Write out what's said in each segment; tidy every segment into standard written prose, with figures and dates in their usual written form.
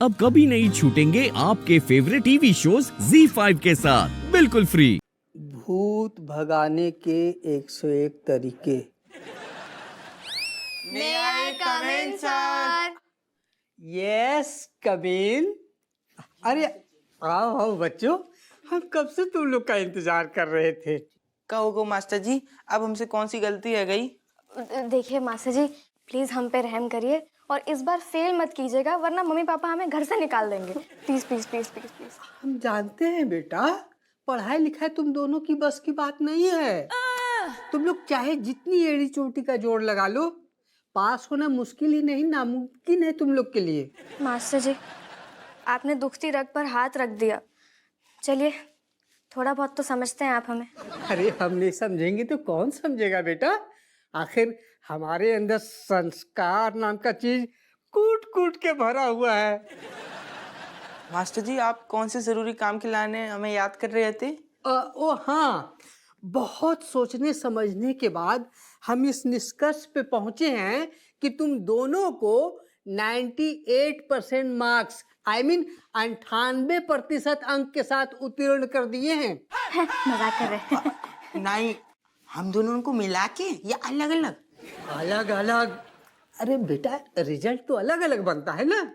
अब कभी नहीं छूटेंगे आपके फेवरेट टीवी शोज ZEE5 के साथ बिल्कुल फ्री। भूत भगाने के 101 तरीके। May I come in, sir? Yes Kabil. अरे आओ आओ बच्चों, हम कब से तुम लोग का इंतजार कर रहे थे। कहो मास्टर जी, अब हमसे कौन सी गलती है गई? देखिए मास्टर जी, प्लीज हम पे रहम करिए और इस बार फेल मत कीजिएगा, वरना मम्मी पापा हमें घर से निकाल देंगे। Please please please please please. हम जानते हैं बेटा, पढ़ाई लिखाई तुम दोनों की बस की बात नहीं है। तुम लोग चाहे जितनी एड़ी चोटी का जोड़ लगा लो, पास होना मुश्किल ही नहीं नामुमकिन है तुम लोग के लिए। मास्टर जी, आपने दुखती रग पर हाथ रख दिया। चलिए, थोड़ा बहुत तो समझते हैं आप हमें। अरे हम नहीं समझेंगे तो कौन समझेगा बेटा। आखिर हमारे अंदर संस्कार नाम का चीज कूट कूट के भरा हुआ है। मास्टर जी, आप कौन से जरूरी काम के लाने हमें याद कर रहे थे? ओ हाँ, बहुत सोचने समझने के बाद हम इस निष्कर्ष पे पहुंचे हैं कि तुम दोनों को 98% मार्क्स, I mean 98% अंक के साथ उत्तीर्ण कर दिए हैं। मजाक कर रहे हैं। नहीं, हम दोनों को मिला के या अलग अलग? अलग अलग? अरे बेटा, रिजल्ट तो अलग अलग बनता है ना।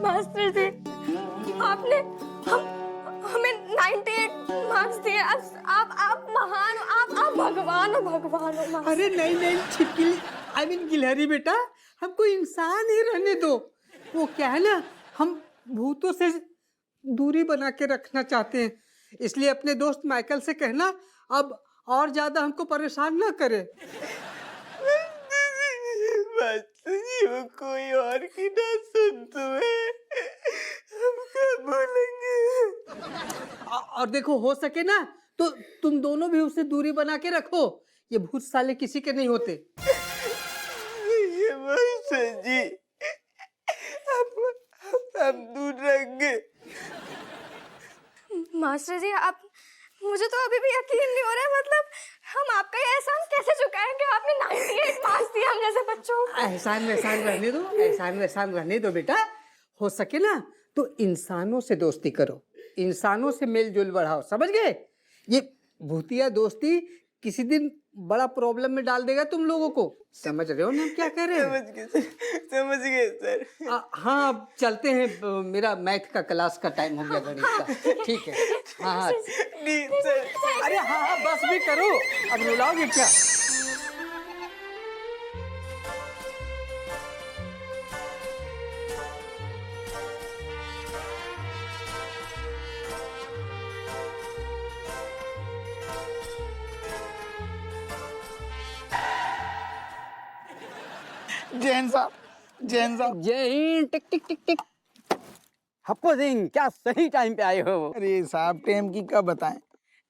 मास्टर जी, आपने हमें 98 मार्क्स दिए। आप महान हो, आप भगवान हो, भगवान हो मास्टर। अरे नहीं नहीं छिपकली, I mean गिलहरी बेटा, हमको इंसान ही रहने दो। वो क्या है ना, हम भूतों से दूरी बना के रखना चाहते हैं, इसलिए अपने दोस्त माइकल से कहना अब और ज्यादा हमको परेशान ना करे। मास्टर जी, वो कोई और की ना सुन तुम्हें, हम क्या बोलेंगे? और देखो, हो सके ना तो तुम दोनों भी उससे दूरी बना के रखो। ये भूत साले किसी के नहीं होते। ये मास्टर जी, हम दूर रहेंगे। मास्टर जी, आप, मुझे तो अभी भी यकीन नहीं हो रहा है। मतलब हम आपका ये एहसान कैसे चुकाएंगे? आपने 98 मार्क्स दिए हम जैसे बच्चों को। एहसान वहसान रहने दो, एहसान वहसान रहने दो बेटा। हो सके ना तो इंसानों से दोस्ती करो, इंसानों से मेल जोल बढ़ाओ, समझ गए? ये भूतिया दोस्ती किसी दिन बड़ा प्रॉब्लम में डाल देगा तुम लोगों को। समझ रहे हो ना क्या कह रहे हैं? समझ गए सर। हाँ, अब चलते हैं, मेरा मैथ का क्लास का टाइम हो गया, गणित का। ठीक है, हाँ हाँ। नहीं सर। अरे हाँ हाँ, बस भी करो, अब रुलाओगे क्या? जैन साहब जय हिंद। टिक टिक टिक टिक। हप्पो सिंह, क्या सही टाइम पे आए हो। अरे साहब, टेम की क्या बताएं,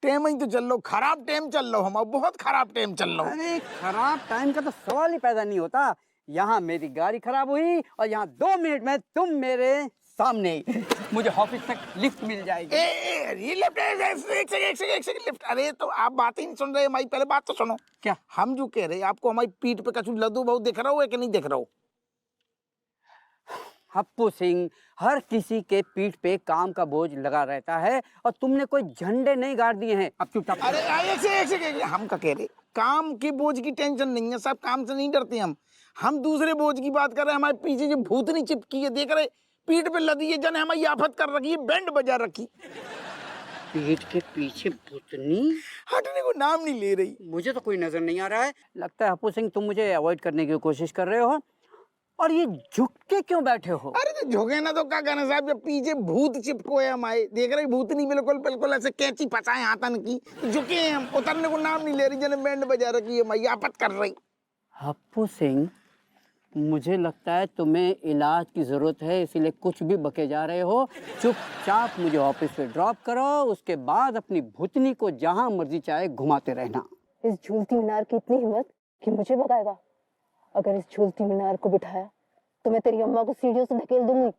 टेम ही तो चल लो, खराब टेम चल लो, हम बहुत खराब टेम चल लो। अरे खराब टाइम का तो सवाल ही पैदा नहीं होता। यहाँ मेरी गाड़ी खराब हुई और यहाँ 2 मिनट में तुम मेरे सामने। मुझे ऑफिस तक लिफ्ट मिल जाएगी। ये लिफ्ट, एक सेकंड लिफ्ट। अरे तो आप बात ही नहीं सुन रहे हमारी, पहले बात तो सुनो। क्या? हम जो कह रहे हैं आपको, हमारी पीठ पे कछु लद्दू बहु दिख रहा हो कि नहीं दिख रहा हो? हप्पू सिंह, हर किसी के पीठ पे काम का बोझ लगा रहता है और तुमने कोई झंडे नहीं गाड़ दिए हैं। अब चुपचाप। अरे एक सेकंड, हम क्या कह रहे, काम के बोझ की टेंशन नहीं है साहब, काम से नहीं डरते हम दूसरे बोझ की बात कर रहे हैं। हमारे पीछे जो भूतनी चिपकी है, देख रहे, पीठ पे लदी है, जन हमारी आफत कर रखी है, बैंड बजा रखी। पीठ के पीछे भूतनी? हटने को नाम नहीं ले रही। मुझे तो कोई नजर नहीं आ रहा है। लगता है हप्पू सिंह तुम मुझे अवॉइड करने की कोशिश कर रहे हो। और ये झुक के क्यों बैठे हो? अरे तो झुके ना तो क्या करना साहब, जब पीछे भूत चिपको है हमारे, देख रहे भूतनी बिल्कुल बिल्कुल ऐसे कैंची फंसाए हाथन की, झुके हैं हम, उतरने को नाम नहीं ले रही, जन बैंड बजा रखी है, मैं आफत कर रही। हप्पू सिंह, मुझे लगता है तुम्हें इलाज की ज़रूरत है, इसीलिए कुछ भी बके जा रहे हो। चुपचाप मुझे ऑफिस पे ड्रॉप करो, उसके बाद अपनी भूतनी को जहाँ मर्जी चाहे घुमाते रहना। इस झूलती मीनार की इतनी हिम्मत कि मुझे भगाएगा? अगर इस झूलती मीनार को बिठाया तो मैं तेरी अम्मा को सीढ़ियों से धकेल दूंगी।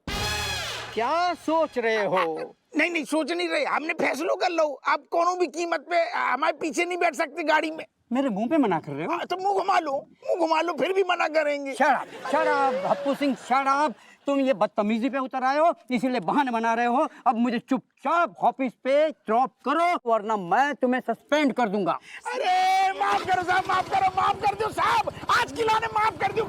क्या सोच रहे हो? नहीं नहीं, सोच नहीं रहे, हमने फैसलो कर लो। आप कोनो भी कीमत पे हमारे पीछे नहीं बैठ सकते गाड़ी में। मेरे मुंह पे मना कर रहे हो? तो मुंह घुमा लो, फिर भी मना करेंगे। शराब हप्पू सिंह, शराब। तुम ये बदतमीजी पे उतर आए हो, इसीलिए बहाने बना रहे हो। अब मुझे चुपचाप ऑफिस पे ड्रॉप करो, वरना मैं तुम्हें सस्पेंड कर दूंगा। अरे माफ करो साहब, माफ कर दो साहब, आज की लाने माफ कर दो।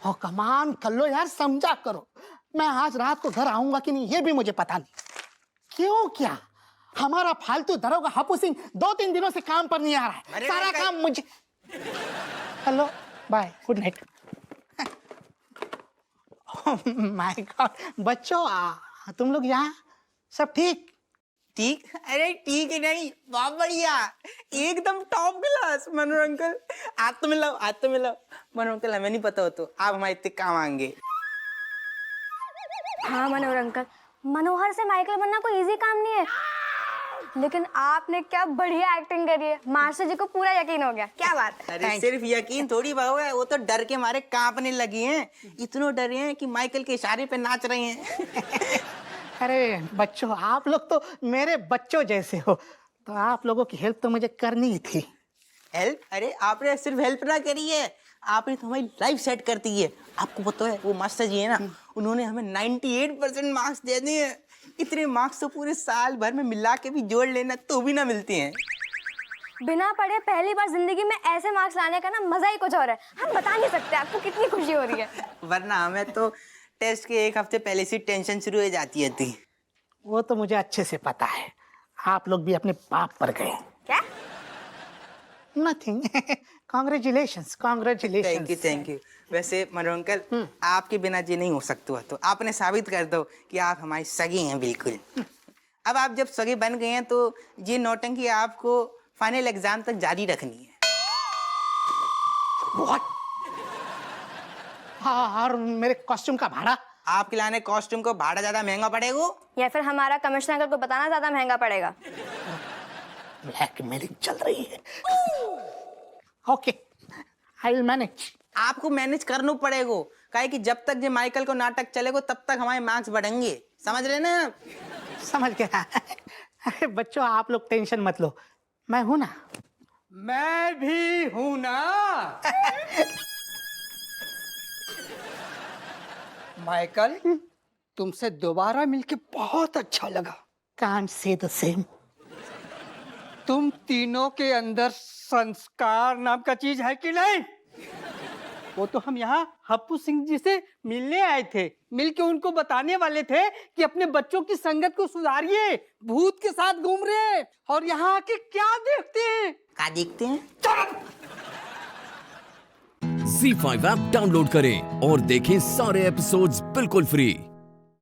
हाँ कमान कर लो यार, समझा करो। मैं आज रात को घर आऊंगा कि नहीं ये भी मुझे पता नहीं। क्यों क्या? हमारा फालतू दरोगा हप्पू सिंह 2-3 दिनों से काम पर नहीं आ रहा है। सारा काम मुझे। Hello bye, good night. My god बच्चों, तुम लोग यहाँ सब ठीक? ठीक? अरे ठीक है नहीं, बहुत बढ़िया, एकदम टॉप क्लास। मनोहर अंकल आज तो मिलो। मनोहर अंकल हमें नहीं पता हो तो आप हमारे इतने काम आएंगे। हाँ मनोहर अंकल, मनोहर से माइकल बनना कोई इजी काम नहीं है, लेकिन आपने क्या बढ़िया एक्टिंग करी है। मास्टर जी को पूरा यकीन हो गया। क्या बात है। अरे सिर्फ यकीन थोड़ी बाबू है, वो तो डर के मारे कांपने लगी हैं। इतने डरे हैं कि माइकल के इशारे पे नाच रही हैं। अरे बच्चों, आप लोग तो मेरे बच्चों जैसे हो, तो आप लोगों की हेल्प तो मुझे करनी ही थी। हेल्प? अरे आपने सिर्फ हेल्प ना करी है, आपने तो हमारी लाइफ सेट कर दी है। आपको पता है वो मास्टर जी है ना, उन्होंने हमें 98% मार्क्स दे दिए हैं। इतने मार्क्स तो पूरे साल भर में मिला के भी जोड़ लेना तो भी ना मिलते हैं। बिना पढ़े पहली बार जिंदगी में ऐसे मार्क्स लाने का ना मजा ही कुछ और है। हम बता नहीं सकते आपको कितनी खुशी हो रही है। वरना हमें तो टेस्ट के 1 हफ्ते पहले से टेंशन शुरू हो जाती थी। वो तो मुझे अच्छे से पता है, आप लोग भी अपने पाप पर गए। क्या? नथिंग। कांग्रेचुलेशंस। Thank you. वैसे मनोहर अंकल, आपके बिना ये नहीं हो सकता, तो आपने साबित कर दो कि आप हमारी सगी हैं बिल्कुल। अब आप जब सगे बन गए हैं तो ये नौटंकी आपको फाइनल एग्जाम तक जारी रखनी है। What? हाँ, और मेरे कॉस्ट्यूम का भाड़ा? आपके लाने कॉस्ट्यूम को भाड़ा ज्यादा महंगा पड़ेगा, या फिर हमारा कमिश्नर अंकल को बताना ज्यादा महंगा पड़ेगा। ब्लैकमेलिंग चल रही है। Okay, I will manage. आपको मैनेज करना पड़ेगा, काहे कि जब तक ये माइकल को नाटक चलेगा तब तक हमारे मार्क्स बढ़ेंगे। समझ रहे ना आप? समझ गया। अरे बच्चों, आप लोग टेंशन मत लो, मैं हूं ना। मैं भी हूं ना। माइकल, तुमसे दोबारा मिलके बहुत अच्छा लगा। Can't say the same. तुम तीनों के अंदर संस्कार नाम का चीज है कि नहीं? वो तो हम यहाँ हप्पू सिंह जी से मिलने आए थे, मिलके उनको बताने वाले थे कि अपने बच्चों की संगत को सुधारिए। भूत के साथ घूम रहे हैं और यहाँ आके क्या देखते हैं? क्या देखते हैं? Z5 ऐप डाउनलोड करें और देखें सारे एपिसोड्स बिल्कुल फ्री।